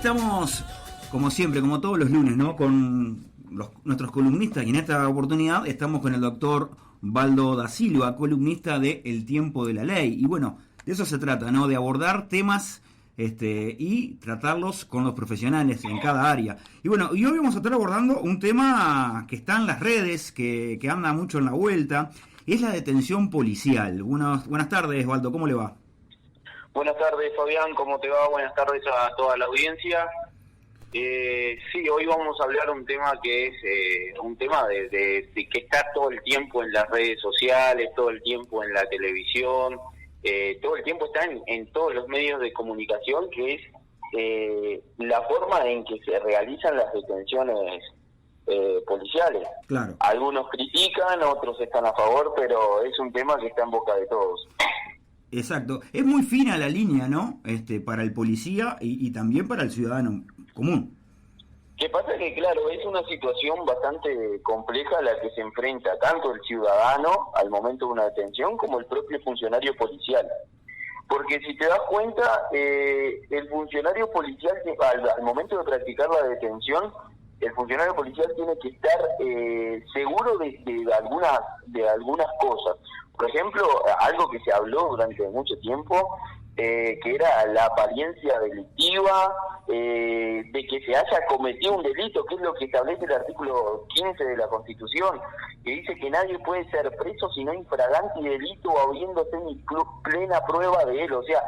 estamos, como siempre, como todos los lunes, ¿no? Con nuestros columnistas, y en esta oportunidad estamos con el doctor Baldo da Silva, columnista de El Tiempo de la Ley. Y bueno, de eso se trata, ¿no? De abordar temas y tratarlos con los profesionales en cada área. Y bueno, y hoy vamos a estar abordando un tema que está en las redes, que anda mucho en la vuelta, es la detención policial. Buenas tardes, Baldo, ¿cómo le va? Buenas tardes, Fabián, ¿cómo te va? Buenas tardes a toda la audiencia. Sí, hoy vamos a hablar un tema que es un tema de que está todo el tiempo en las redes sociales, todo el tiempo en la televisión, todo el tiempo está en todos los medios de comunicación, que es la forma en que se realizan las detenciones policiales. Claro. Algunos critican, otros están a favor, pero es un tema que está en boca de todos. Exacto. Es muy fina la línea, ¿no? Para el policía y también para el ciudadano común. ¿Qué pasa? Que claro, es una situación bastante compleja a la que se enfrenta tanto el ciudadano al momento de una detención como el propio funcionario policial. Porque si te das cuenta, el funcionario policial, al momento de practicar la detención, el funcionario policial tiene que estar seguro de algunas cosas. Por ejemplo, algo que se habló durante mucho tiempo, que era la apariencia delictiva, de que se haya cometido un delito, que es lo que establece el artículo 15 de la Constitución, que dice que nadie puede ser preso sino infragante delito o habiendo plena prueba de él, o sea,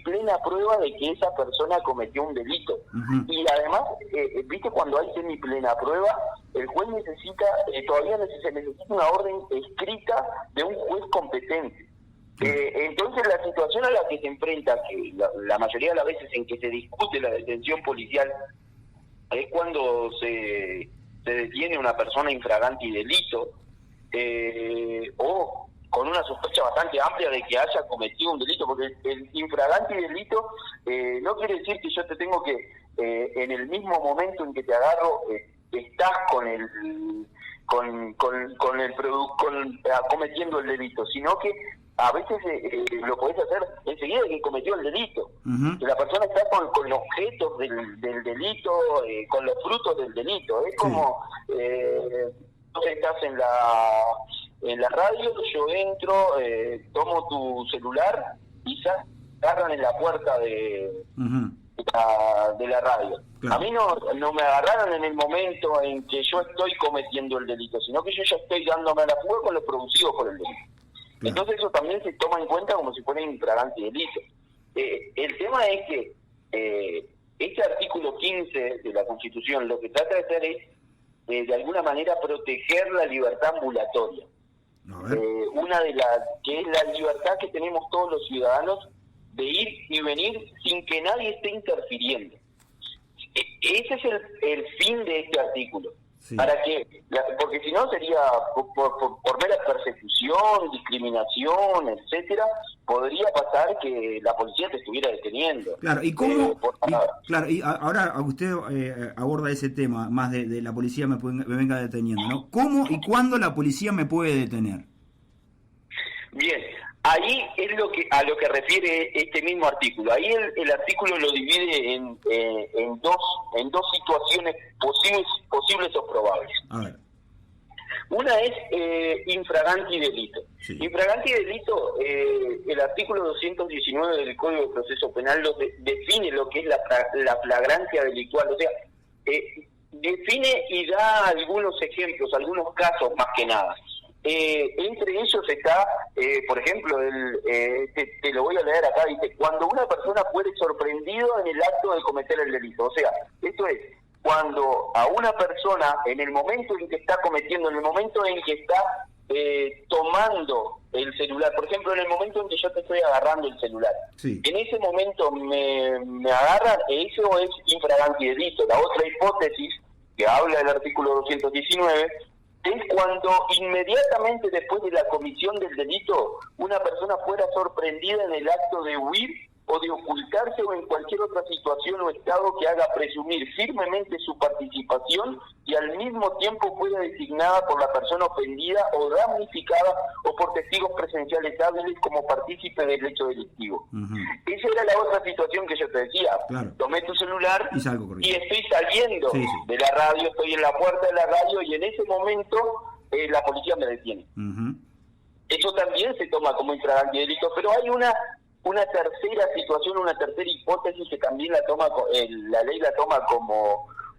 plena prueba de que esa persona cometió un delito. Uh-huh. Y además, viste, cuando hay plena prueba, el juez todavía se necesita una orden escrita de un juez competente. Entonces la situación a la que se enfrenta, que la mayoría de las veces en que se discute la detención policial, es cuando se detiene una persona infragante y delito, o con una sospecha bastante amplia de que haya cometido un delito, porque el infragante y delito no quiere decir que yo te tengo que, en el mismo momento en que te agarro, estás cometiendo el delito, sino que a veces lo podés hacer enseguida de que cometió el delito. Uh-huh. Que la persona está con objetos del delito, con los frutos del delito. Es como, tú estás en la radio, yo entro, tomo tu celular y se agarran en la puerta de la radio. Claro. A mí no me agarraron en el momento en que yo estoy cometiendo el delito, sino que yo ya estoy dándome a la fuga con lo producido por el delito. Claro. Entonces eso también se toma en cuenta como si fuera infragante delito. El tema es que este artículo 15 de la Constitución lo que trata de hacer es, de alguna manera, proteger la libertad ambulatoria. Una de las que es la libertad que tenemos todos los ciudadanos de ir y venir sin que nadie esté interfiriendo. Ese es el fin de este artículo. Sí. ¿Para qué? Porque si no sería por mera persecución, discriminación, etcétera, podría pasar que la policía te estuviera deteniendo. Claro, ¿y cómo? Y ahora usted aborda ese tema, más de la policía me venga deteniendo, ¿no? ¿Cómo y cuándo la policía me puede detener? Bien, ahí es a lo que refiere este mismo artículo. Ahí el artículo lo divide en dos situaciones posibles o probables. A ver. Una es infragante y delito. Sí. Infragante y delito, el artículo 219 del Código de Proceso Penal define lo que es la flagrancia delictual. O sea, define y da algunos ejemplos, algunos casos más que nada. Entre ellos está, por ejemplo, te lo voy a leer acá, dice, cuando una persona fuere sorprendido en el acto de cometer el delito. O sea, esto es, cuando a una persona, en el momento en que está cometiendo, en el momento en que está tomando el celular, por ejemplo, en el momento en que yo te estoy agarrando el celular, sí. En ese momento me agarran, eso es infragante y delito. La otra hipótesis, que habla del artículo 219, es cuando inmediatamente después de la comisión del delito una persona fuera sorprendida en el acto de huir o de ocultarse o en cualquier otra situación o estado que haga presumir firmemente su participación y al mismo tiempo fuera designada por la persona ofendida o damnificada o por testigos presenciales hábiles como partícipe del hecho delictivo. Esa era la otra situación que yo te decía. Claro. Tomé tu celular y estoy saliendo de la radio, estoy en la puerta de la radio y en ese momento la policía me detiene. Eso también se toma como infragante delito, pero hay una tercera situación, una tercera hipótesis que también la ley la toma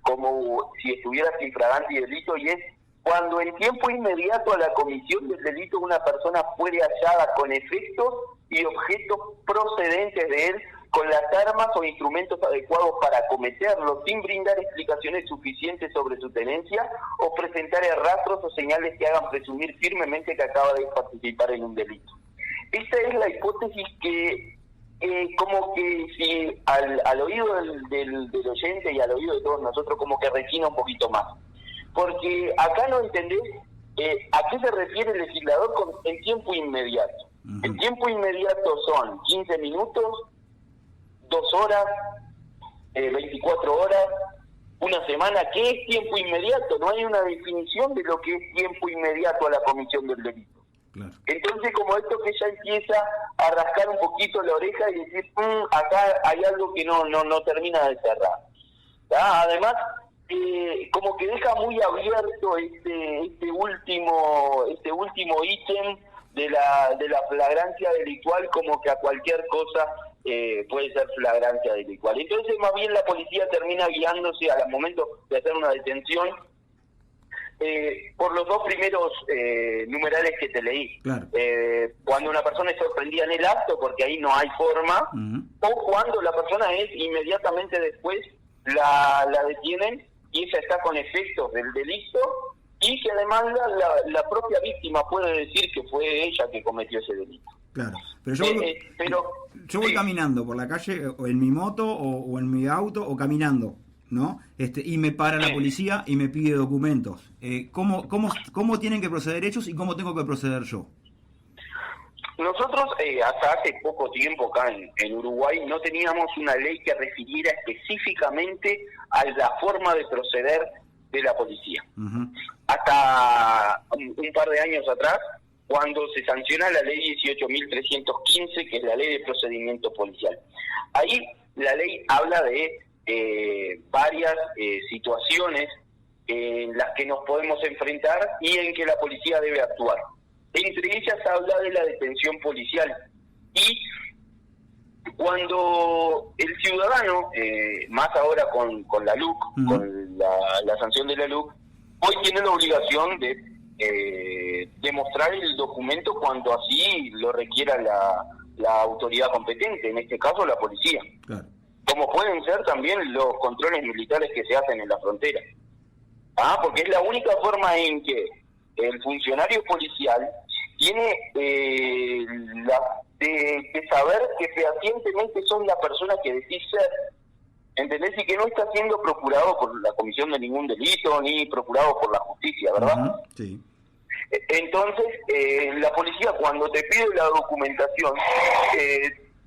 como si estuviera infragante delito, y es cuando en tiempo inmediato a la comisión del delito una persona fuere hallada con efectos y objetos procedentes de él, con las armas o instrumentos adecuados para cometerlo, sin brindar explicaciones suficientes sobre su tenencia o presentar rastros o señales que hagan presumir firmemente que acaba de participar en un delito. Esta es la hipótesis que, como que si al oído del oyente y al oído de todos nosotros, como que resina un poquito más. Porque acá no entendés a qué se refiere el legislador en tiempo inmediato. El tiempo inmediato son 15 minutos, 2 horas, 24 horas, una semana. ¿Qué es tiempo inmediato? No hay una definición de lo que es tiempo inmediato a la comisión del delito. Claro. Entonces, como esto que ya empieza a rascar un poquito la oreja y decir, acá hay algo que no termina de cerrar. ¿Ah? Además, como que deja muy abierto este último ítem de la flagrancia delictual, como que a cualquier cosa puede ser flagrancia delictual. Entonces, más bien la policía termina guiándose al momento de hacer una detención por los dos primeros numerales que te leí. Claro. Cuando una persona es sorprendida en el acto, porque ahí no hay forma, o cuando la persona es inmediatamente después la detienen y ella está con efectos del delito, y que además la propia víctima puede decir que fue ella que cometió ese delito. Claro, pero yo voy caminando por la calle, o en mi moto, o en mi auto, o caminando, ¿no? Y me para la policía y me pide documentos. ¿Cómo tienen que proceder ellos y cómo tengo que proceder yo? Nosotros hasta hace poco tiempo acá en Uruguay no teníamos una ley que refiriera específicamente a la forma de proceder de la policía. Hasta un par de años atrás, cuando se sanciona la ley 18.315, que es la ley de procedimiento policial. Ahí la ley habla de varias situaciones en las que nos podemos enfrentar y en que la policía debe actuar. Entre ellas habla de la detención policial. Y cuando el ciudadano, más ahora con la LUC, con la sanción de la LUC, hoy tiene la obligación de demostrar el documento cuando así lo requiera la autoridad competente, en este caso la policía. Claro. Como pueden ser también los controles militares que se hacen en la frontera. Porque es la única forma en que el funcionario policial tiene de saber que fehacientemente son la persona que decís ser, ¿entendés? Y que no está siendo procurado por la comisión de ningún delito, ni procurado por la justicia, ¿verdad? Sí. Entonces, la policía cuando te pide la documentación,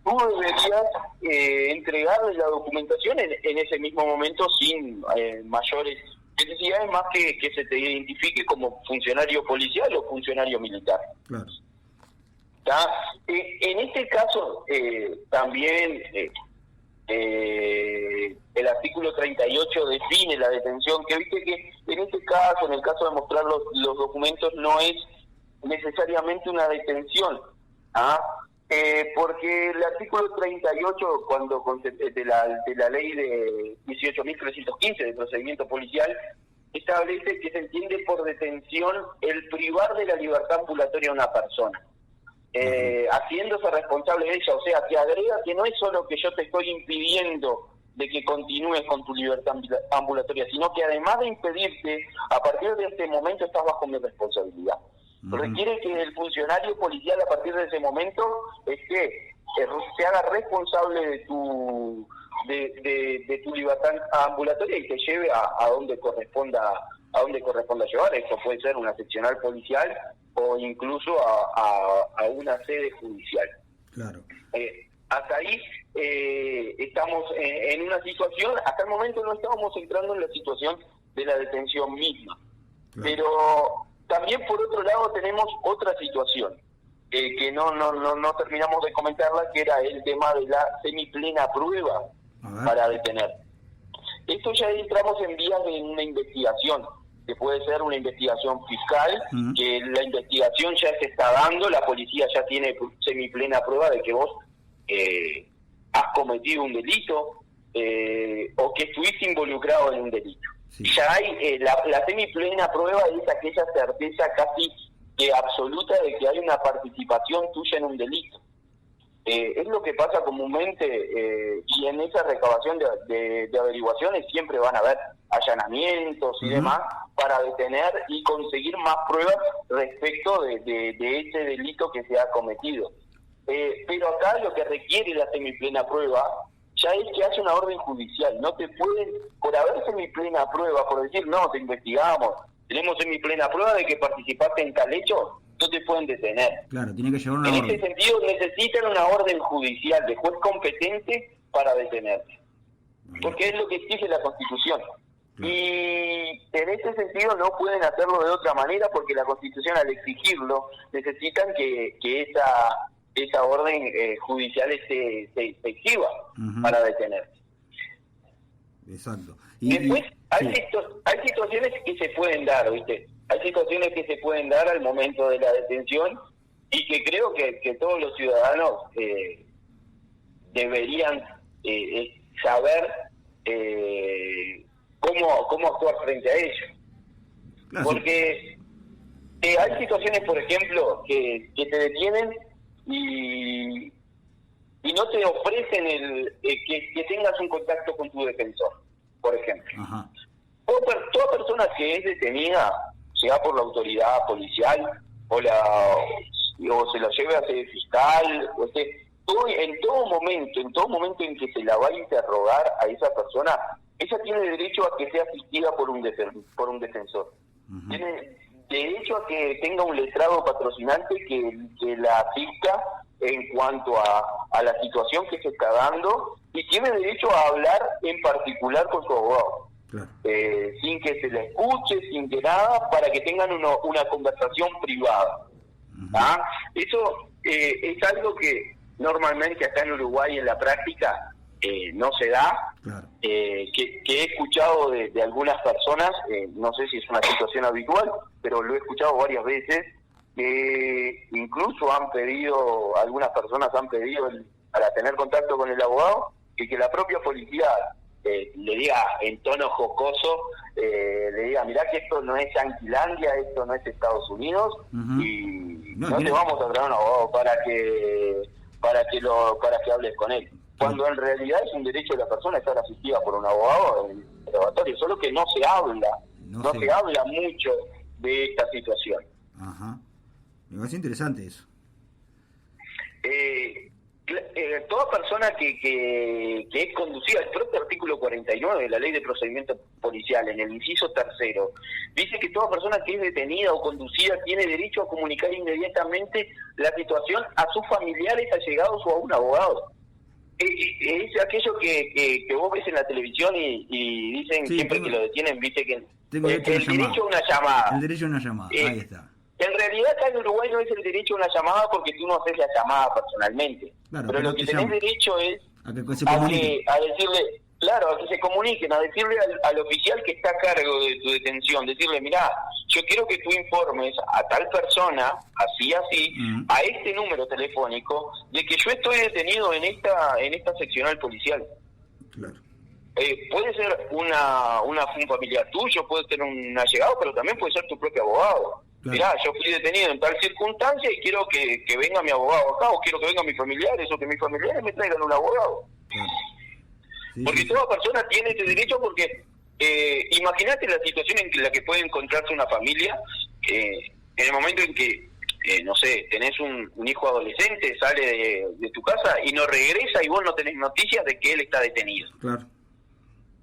tú deberías entregarle la documentación en ese mismo momento sin mayores necesidades, más que se te identifique como funcionario policial o funcionario militar. Claro. En este caso, también el artículo 38 define la detención, que viste que en este caso, en el caso de mostrar los documentos, no es necesariamente una detención, porque el artículo 38 de la ley de 18.315 de procedimiento policial establece que se entiende por detención el privar de la libertad ambulatoria a una persona, haciéndose responsable de ella. O sea, que agrega que no es solo que yo te estoy impidiendo de que continúes con tu libertad ambulatoria, sino que además de impedirte, a partir de este momento estás bajo mi responsabilidad. Requiere que el funcionario policial a partir de ese momento se haga responsable de tu libertad ambulatoria y te lleve a donde corresponda llevar. Esto puede ser una seccional policial o incluso a una sede judicial. Claro. Hasta ahí estamos en una situación, hasta el momento no estábamos entrando en la situación de la detención misma. Claro. Pero también por otro lado tenemos otra situación, que no terminamos de comentarla, que era el tema de la semiplena prueba para detener. Esto ya entramos en vías de una investigación, que puede ser una investigación fiscal, que la investigación ya se está dando, la policía ya tiene semiplena prueba de que vos has cometido un delito o que estuviste involucrado en un delito. Sí. Ya hay la semiplena prueba, es aquella certeza casi absoluta de que hay una participación tuya en un delito. Es lo que pasa comúnmente, y en esa recabación de averiguaciones siempre van a haber allanamientos y demás para detener y conseguir más pruebas respecto de ese delito que se ha cometido. Pero acá lo que requiere la semiplena prueba ya es que haya una orden judicial. No te pueden, por haber semiplena prueba, por decir, no, te investigamos, tenemos semiplena prueba de que participaste en tal hecho, no te pueden detener. Claro, tiene que llevar una orden. En ese sentido necesitan una orden judicial de juez competente para detenerte. Porque es lo que exige la Constitución. Claro. Y en ese sentido no pueden hacerlo de otra manera porque la Constitución, al exigirlo, necesitan que esa orden judicial se exhiba para detenerte. Exacto. Después hay situaciones que se pueden dar, ¿viste? Hay situaciones que se pueden dar al momento de la detención y que creo que todos los ciudadanos deberían saber cómo actuar frente a ello. Claro. Porque hay situaciones, por ejemplo, que te detienen y no te ofrecen que tengas un contacto con tu defensor, por ejemplo. Ajá. Toda persona que es detenida, sea por la autoridad policial o se la lleve a sede fiscal, en todo momento en que se la va a interrogar a esa persona, ella tiene derecho a que sea asistida por un defensor. Tiene derecho a que tenga un letrado patrocinante que la asista en cuanto a la situación que se está dando, y tiene derecho a hablar en particular con su abogado. Claro. Sin que se le escuche, sin que nada, para que tengan una conversación privada. Eso es algo que normalmente acá en Uruguay en la práctica no se da. Claro. Que he escuchado de algunas personas, no sé si es una situación habitual, pero lo he escuchado varias veces, que incluso algunas personas han pedido para tener contacto con el abogado, que la propia policía le diga en tono jocoso, le diga, mirá que esto no es Yanquilandia, esto no es Estados Unidos, y no te vamos a traer un abogado para que hables con él. Cuando en realidad es un derecho de la persona estar asistida por un abogado en el interrogatorio, solo que no se habla, no se habla mucho de esta situación. Ajá. Me parece interesante eso. Toda persona que es conducida, el propio artículo 49 de la Ley de Procedimiento Policial, en el inciso 3, dice que toda persona que es detenida o conducida tiene derecho a comunicar inmediatamente la situación a sus familiares, allegados o a un abogado. Es aquello que vos ves en la televisión y dicen siempre que lo detienen, viste que el derecho a una llamada. El derecho a una llamada, ahí está. En realidad acá en Uruguay no es el derecho a una llamada porque tú no haces la llamada personalmente. Claro, pero lo que tenés derecho es a decirle, claro, a que se comuniquen, a decirle al oficial que está a cargo de tu detención, decirle, mirá, yo quiero que tú informes a tal persona, así, a este número telefónico, de que yo estoy detenido en esta seccional policial. Claro. Puede ser un familiar tuyo, puede ser un allegado, pero también puede ser tu propio abogado. Claro. Mirá, yo fui detenido en tal circunstancia y quiero que venga mi abogado acá, o quiero que vengan mis familiares, o que mis familiares me traigan un abogado. Claro. Sí, porque toda persona tiene ese derecho, porque imagínate la situación en la que puede encontrarse una familia en el momento en que, no sé, tenés un hijo adolescente, sale de tu casa y no regresa y vos no tenés noticias de que él está detenido. Claro.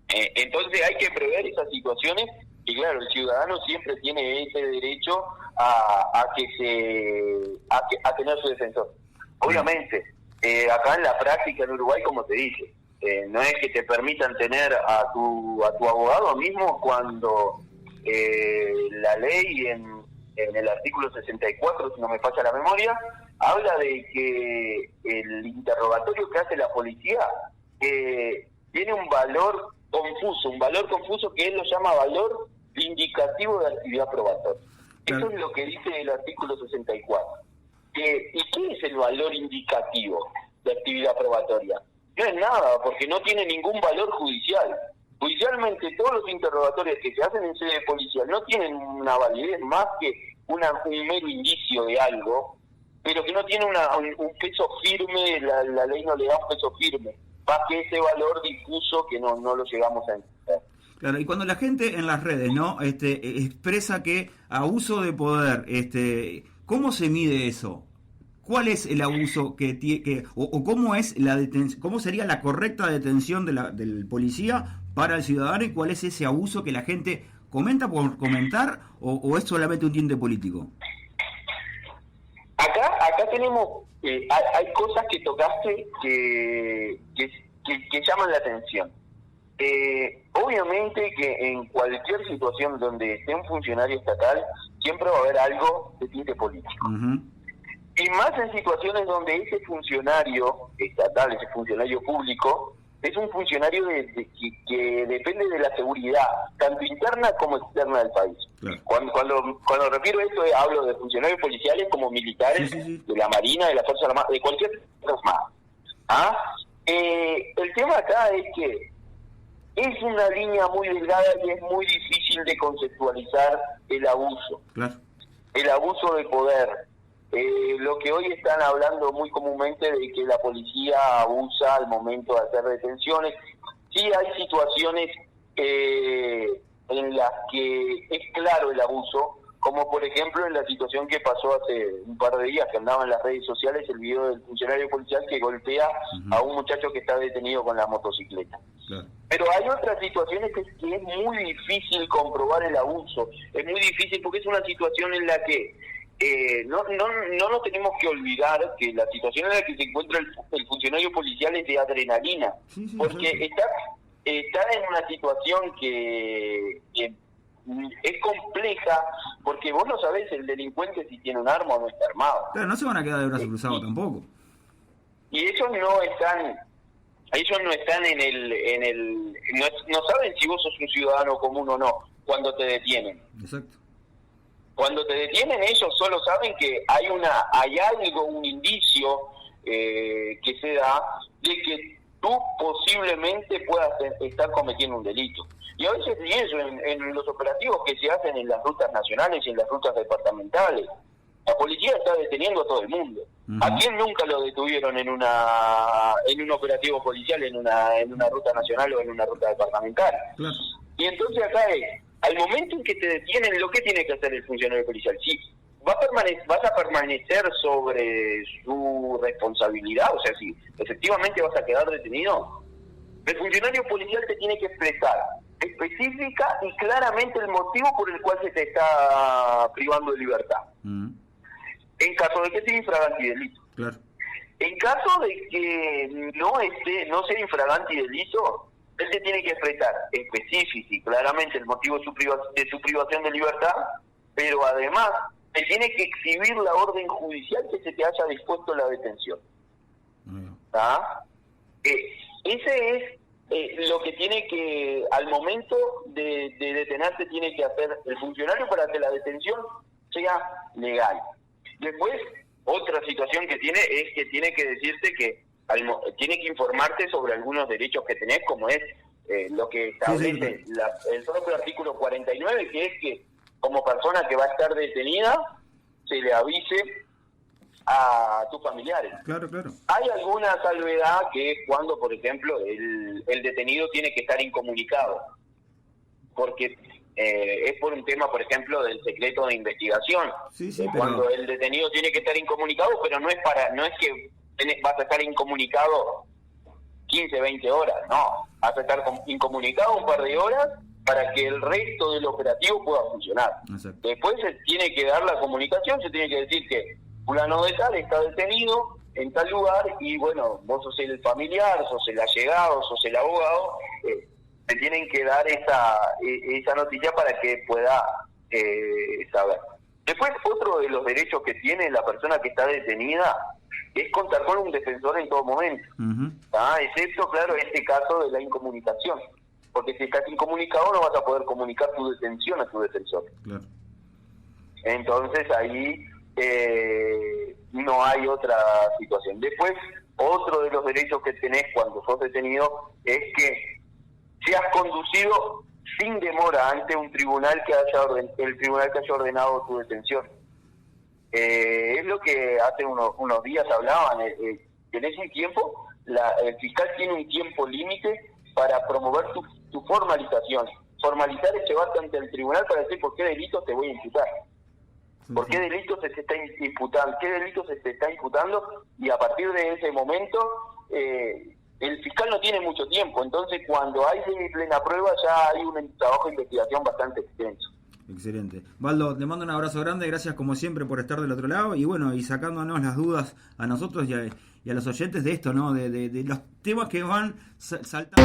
Entonces hay que prever esas situaciones. Y claro, el ciudadano siempre tiene ese derecho a tener su defensor. Obviamente, acá en la práctica en Uruguay, como te dije, no es que te permitan tener a tu abogado mismo cuando la ley en el artículo 64, si no me falla la memoria, habla de que el interrogatorio que hace la policía tiene un valor confuso que él lo llama valor indicativo de actividad probatoria. Eso es lo que dice el artículo 64. ¿Y qué es el valor indicativo de actividad probatoria? No es nada, porque no tiene ningún valor judicial. Judicialmente, todos los interrogatorios que se hacen en sede policial no tienen una validez más que un mero indicio de algo, pero que no tiene un peso firme, la ley no le da un peso firme, más que ese valor difuso que no lo llegamos a entender. Claro, y cuando la gente en las redes expresa que abuso de poder, ¿cómo se mide eso? ¿Cuál es el abuso o cómo es cómo sería la correcta detención del policía para el ciudadano, y cuál es ese abuso que la gente comenta por comentar o es solamente un tinte político? Acá tenemos, hay cosas que tocaste que llaman la atención. Obviamente que en cualquier situación donde esté un funcionario estatal, siempre va a haber algo de tinte político. Uh-huh. Y más en situaciones donde ese funcionario estatal, ese funcionario público, es un funcionario que depende de la seguridad, tanto interna como externa del país. Claro. Cuando refiero a esto, hablo de funcionarios policiales como militares, sí. De la Marina, de la Fuerza Armada, de cualquier cosa más. El tema acá es que es una línea muy delgada y es muy difícil de conceptualizar el abuso. Claro. El abuso de poder. Lo que hoy están hablando muy comúnmente de que la policía abusa al momento de hacer detenciones. Sí hay situaciones en las que es claro el abuso, como por ejemplo en la situación que pasó hace un par de días, que andaba en las redes sociales el video del funcionario policial que golpea a un muchacho que está detenido con la motocicleta. Claro. Pero hay otras situaciones que es muy difícil comprobar el abuso. Es muy difícil porque es una situación en la que no nos tenemos que olvidar que la situación en la que se encuentra el funcionario policial es de adrenalina, porque está en una situación que es compleja, porque vos no sabés el delincuente si tiene un arma o no está armado. Claro, no se van a quedar de brazos cruzados tampoco. Y ellos no están en el no saben si vos sos un ciudadano común o no cuando te detienen. Exacto. Cuando te detienen, ellos solo saben que hay algo, un indicio que se da de que tú posiblemente puedas estar cometiendo un delito. Y a veces y eso en los operativos que se hacen en las rutas nacionales y en las rutas departamentales. La policía está deteniendo a todo el mundo. Uh-huh. ¿A quién nunca lo detuvieron en un operativo policial, en una ruta nacional o en una ruta departamental? Claro. Y entonces acá al momento en que te detienen, ¿lo que tiene que hacer el funcionario policial? Si vas a permanecer sobre su responsabilidad, o sea, si efectivamente vas a quedar detenido, el funcionario policial te tiene que expresar específica y claramente el motivo por el cual se te está privando de libertad. Uh-huh. En caso de que sea infragante y delito. Claro. En caso de que no sea infragante y delito, él te tiene que expresar específico y claramente el motivo de su privación de libertad, pero además te tiene que exhibir la orden judicial que se te haya dispuesto la detención. ¿Ah? Ese es lo que tiene que, al momento de detenerse, tiene que hacer el funcionario para que la detención sea legal. Después, otra situación que tiene es que tiene que decirte que tiene que informarte sobre algunos derechos que tenés, como es lo que establece el propio artículo 49, que es que como persona que va a estar detenida se le avise a tus familiares. Claro. Hay alguna salvedad que es cuando, por ejemplo, el detenido tiene que estar incomunicado, porque es por un tema, por ejemplo, del secreto de investigación. Cuando el detenido tiene que estar incomunicado, pero no es que vas a estar incomunicado 15, 20 horas, no. Vas a estar incomunicado un par de horas para que el resto del operativo pueda funcionar. Exacto. Después se tiene que dar la comunicación, se tiene que decir que fulano de tal está detenido, en tal lugar, y bueno, vos sos el familiar, sos el allegado, sos el abogado, te tienen que dar esa noticia para que pueda saber. Después, otro de los derechos que tiene la persona que está detenida es contar con un defensor en todo momento, excepto, claro, este caso de la incomunicación, porque si estás incomunicado no vas a poder comunicar tu detención a tu defensor. Claro. Entonces ahí no hay otra situación. Después, otro de los derechos que tenés cuando sos detenido es que seas conducido sin demora ante un tribunal que haya ordenado tu detención. Es lo que hace unos días hablaban, tenés un tiempo, el fiscal tiene un tiempo límite para promover tu formalización. Formalizar es llevarte ante el tribunal para decir por qué delito te voy a imputar. ¿Por qué delito se te está imputando? ¿Qué delito se te está imputando? Y a partir de ese momento, el fiscal no tiene mucho tiempo. Entonces, cuando hay plena prueba, ya hay un trabajo de investigación bastante extenso. Excelente. Baldo, te mando un abrazo grande. Gracias, como siempre, por estar del otro lado. Y bueno, y sacándonos las dudas a nosotros y a los oyentes de esto, ¿no? De los temas que van saltando.